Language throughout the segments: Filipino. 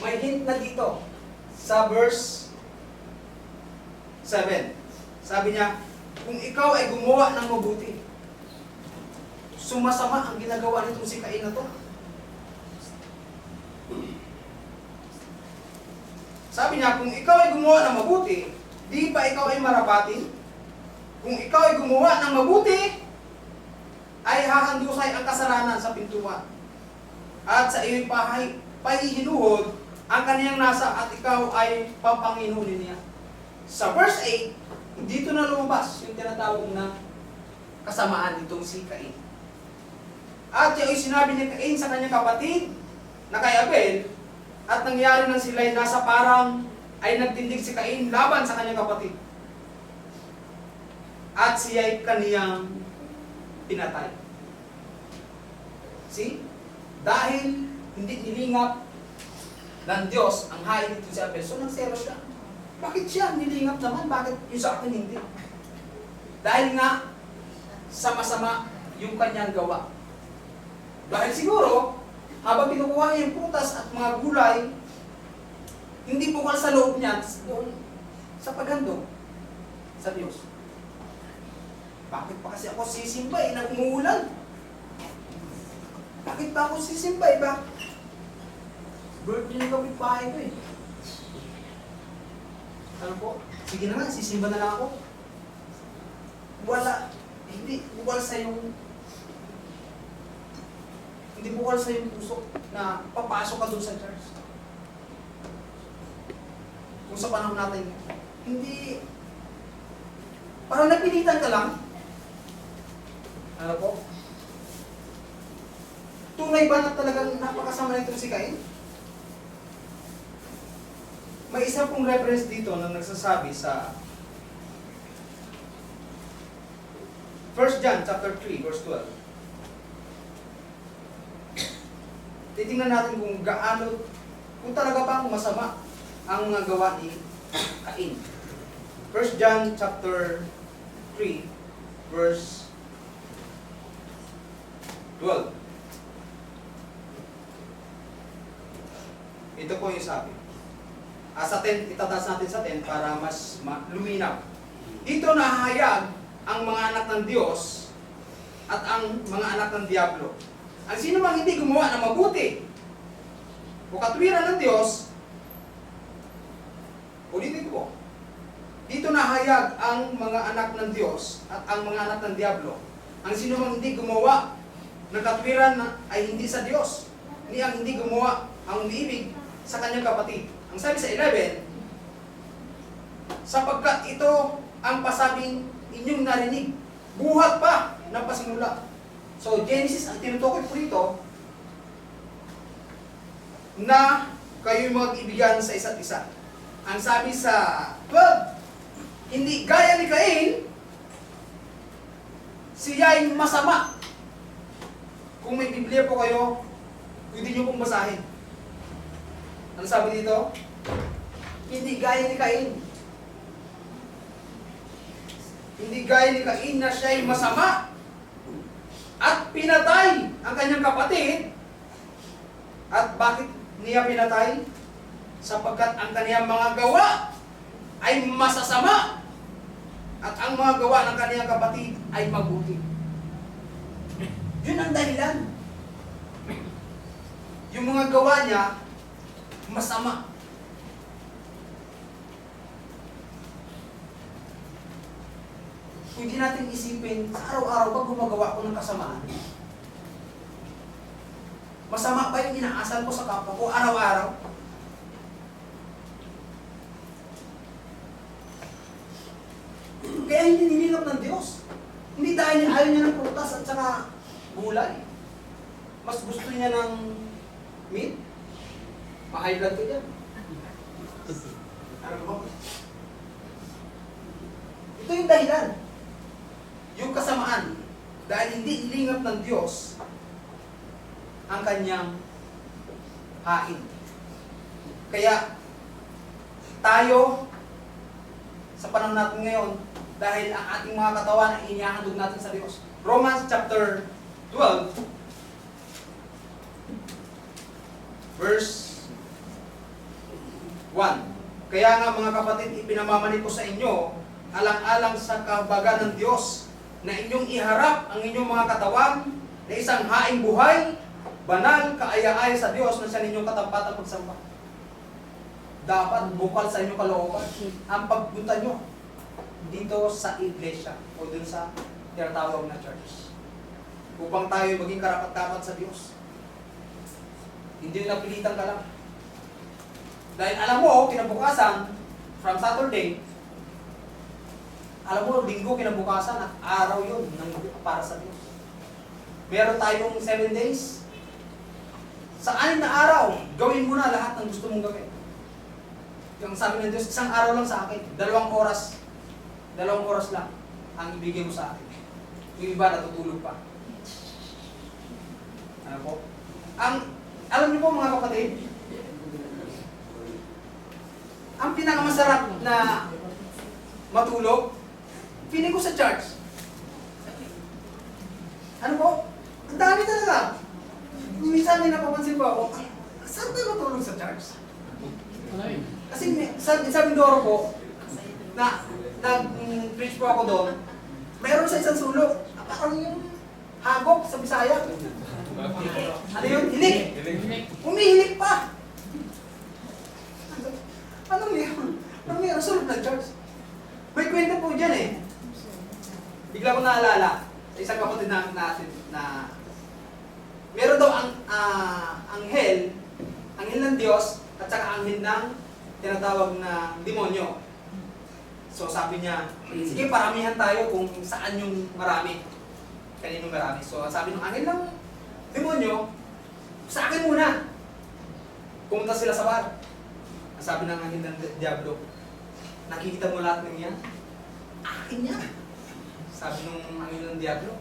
may hint na dito sa verse 7. Sabi niya, kung ikaw ay gumawa ng mabuti, sumasama ang ginagawa nitong si Cain na to. Sabi niya, kung ikaw ay gumawa ng mabuti, di ba ikaw ay marapatin? Kung ikaw ay gumawa ng mabuti, ay hahandusay ang kasalanan sa pintuan. At sa iyo'y pahihinuhod ang kaniyang nasa at ikaw ay papanginunin niya. Sa verse 8, dito na lumabas yung tinatawag na kasamaan nitong si Cain. At yung sinabi ni Cain sa kanyang kapatid na kay Abel, at nangyari nang sila'y nasa parang ay nagtindig si Cain laban sa kanyang kapatid. At siya'y kaniyang pinatay. See? Dahil hindi nilingap ng Diyos ang hain nito si Abel, so nagsero siya. Bakit siya nilingap naman? Bakit yung sa akin hindi? Dahil nga, sama-sama yung kanyang gawa. Dahil siguro, habang kinukuha niya yung prutas at mga gulay, hindi bukal sa loob niya doon sa paghandog sa Diyos. Bakit pa kasi ako sisimba nang umuulan? Bakit pa ako sisimba ba? Birthday ng kapitbahay ko Ano po? Sige na nga, sisimba na lang ako. Wala, hindi bukal sa yung puso na papasok ka doon sa church. Kung sa panahon natin, hindi, parang napilitan ka lang. Ano po? Tunay ba na talagang napakasama nito si Cain? May isa pong reference dito na nagsasabi sa 1 John chapter 3 verse 12. Titingnan natin kung gaano, kung talaga ba masama ang mga gawa ni Cain. 1 John chapter 3 verse 12. Ito po yung sabi. Sa 10, itataas natin sa 10 para mas luminaw. Dito nahahayag ang mga anak ng Diyos at ang mga anak ng Diablo. Ang sino mang hindi gumawa ng mabuti o katwiran ng Diyos, ulitin ko, dito nahayag ang mga anak ng Diyos at ang mga anak ng Diablo. Ang sino mang hindi gumawa ng katwiran ay hindi sa Diyos. Ni ang hindi gumawa ang umiibig sa kanyang kapatid. Ang sabi sa 11, sapagkat ito ang pasabing inyong narinig, buhat pa ng pasimula. So, Genesis, ang tinutukoy po dito, na kayo'y mag-ibigan sa isa't isa. Ang sabi sa 12, hindi gaya ni Cain, siya'y masama. Kung may Biblia po kayo, pwede nyo pong basahin. Ano sabi dito? Hindi gaya ni Cain. Hindi gaya ni Cain na siya'y masama at pinatay ang kanyang kapatid. At bakit niya pinatay? Sapagkat ang kanyang mga gawa ay masasama at ang mga gawa ng kanyang kapatid ay mabuti. Yun ang dahilan. Yung mga gawa niya masama. Hindi natin isipin, sa araw-araw ba gumagawa ko ng kasamaan? Masama ba yung inaasal ko sa kapwa ko araw-araw? Kaya hindi nililap ng Diyos. Hindi dahil ayaw niya ng prutas at saka gulay. Mas gusto niya ng meat. Ma-high blood ko dyan. Ano ba? Ito yung dahilan. Yung kasamaan. Dahil hindi ilingap ng Diyos ang kanyang hain. Kaya tayo sa panahon natin ngayon, dahil ang ating mga katawan ay inihahandog natin sa Diyos. Romans chapter 12 verse Kaya nga mga kapatid, ipinamamalit ko sa inyo, alang-alang sa kahabagan ng Diyos, na inyong iharap ang inyong mga katawan na isang haing buhay, banal, kaaya-aya sa Diyos na siya ninyong katampatan pagsamba. Dapat bukal sa inyong kalooban ang pagpunta nyo dito sa iglesia o dun sa tinatawag na church. Upang tayo maging karapat-dapat sa Diyos. Hindi yung napilitan ka lang. Dahil alam mo, kinabukasan, from Saturday, alam mo, linggo kinabukasan at araw yun para sa Diyos. Meron tayong 7 days. Sa 6 na araw, gawin mo na lahat ng gusto mong gawin. Yung sabi ng Diyos, isang araw lang sa akin, 2 oras. 2 oras lang ang ibigay mo sa akin. Yung iba natutulog pa. Ano po? Alam niyo po mga kapatid, ang pinakamasarap na matulog, feeling ko sa church. Ano po? Ang dami talaga. Minsan may napapansin po ako, saan tayo matulog sa church? Kasi sa Mindoro po, nag-preach po ako doon, mayroon sa isang sulok, parang yung hagok sa Bisaya. Ano yun? Hilik! Umihilik pa! Anong yun? Anong yun? Sulok ng church? May kwento po dyan eh. Bigla ko naalala sa isang kapatid natin na meron daw ang anghel ng Diyos at saka anghel ng tinatawag na demonyo. So sabi niya, sige paramihan tayo kung saan yung marami. Kaninong marami. So sabi ng anghel ng demonyo, sa akin muna. Pumunta sila sa bar. Ang sabi ng anghel ng Diablo, nakikita mo lahat ng yan? Akin yan. Sabi nung anghel ng Diablo.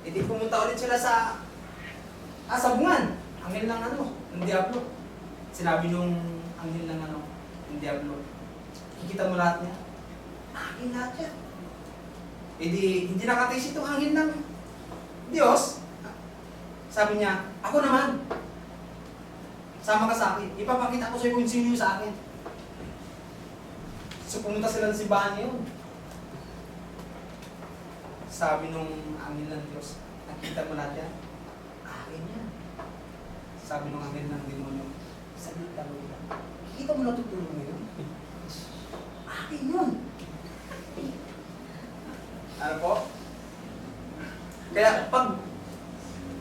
Hindi pumunta ulit sila sa sabungan. Anghel ng Diablo. Sinabi nung anghel ng Diablo, kikita mo lahat niya? Akin lahat yan. Hindi nakatis itong anghel ng Diyos. Sabi niya, ako naman. Sama ka sa akin. Ipapakita ko sa iyo kung sino yung sa akin. So pumunta sila ng simbahan ngayon. Sabi nung anghel ng Diyos, nakita mo lahat yan? Akin yan. Sabi nung anghel ng demonyo, sabi lang nila, kikita mo natutulog ngayon? Akin yun. Ano po? Kaya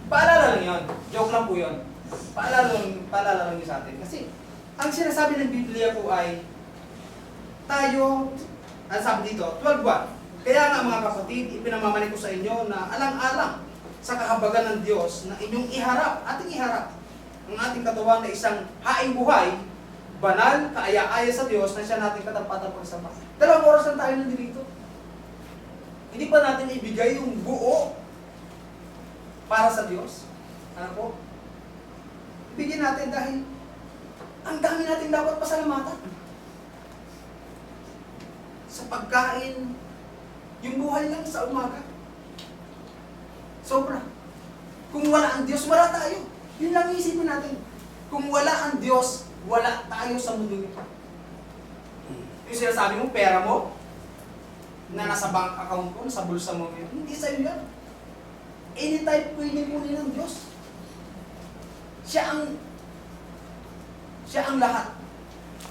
paalala lang yun. Joke lang po yun. Paalala lang yun sa atin. Kasi, ang sinasabi ng Biblia po ay, tayo, ang sabi dito, 12:1. Kaya nga mga kapatid, ipinamamalit ko sa inyo na alang-alang sa kahabagan ng Diyos na inyong ating iharap ang ating katawan na isang haing buhay, banal, kaaya-aya sa Diyos na siya nating katampatan pagsamba. 2 oras lang tayo nandito. Hindi pa natin ibigay yung buo para sa Diyos. Ano po? Ibigyan natin dahil ang dami natin dapat pasalamatan. Sa pagkain, yung buhay lang sa umaga. Sobra. Kung wala ang Diyos, wala tayo. Yun lang isipin natin. Kung wala ang Diyos, wala tayo sa mundo nito. Yung sinasabi mo, pera mo, na nasa bank account mo, nasa bulsa mo ngayon, hindi sa'yo yan. Anytime pwede kunin ng Diyos. Siya ang lahat.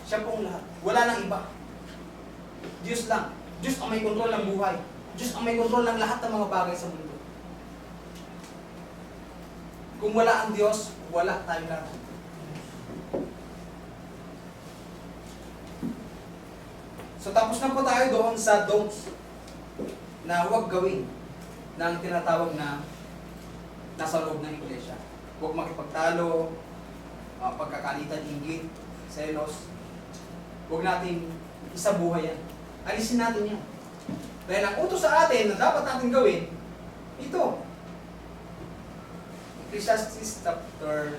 Siya pong lahat. Wala nang iba. Diyos lang. Diyos ang may kontrol ng buhay. Diyos ang may kontrol ng lahat ng mga bagay sa mundo. Kung wala ang Diyos, wala tayong lahat. So tapos na po tayo doon sa don'ts na huwag gawin ng tinatawag na nasa loob ng iglesia. Huwag makipagtalo, pagkakalitan, inggit, selos. Huwag natin isabuhay yan. Alisin natin yan. Dahil ang utos sa atin na dapat natin gawin, ito. Ecclesiastes chapter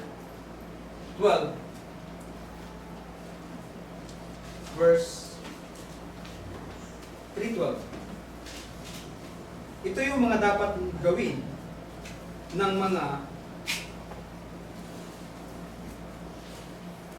12, verse 3:12. Ito yung mga dapat gawin ng mga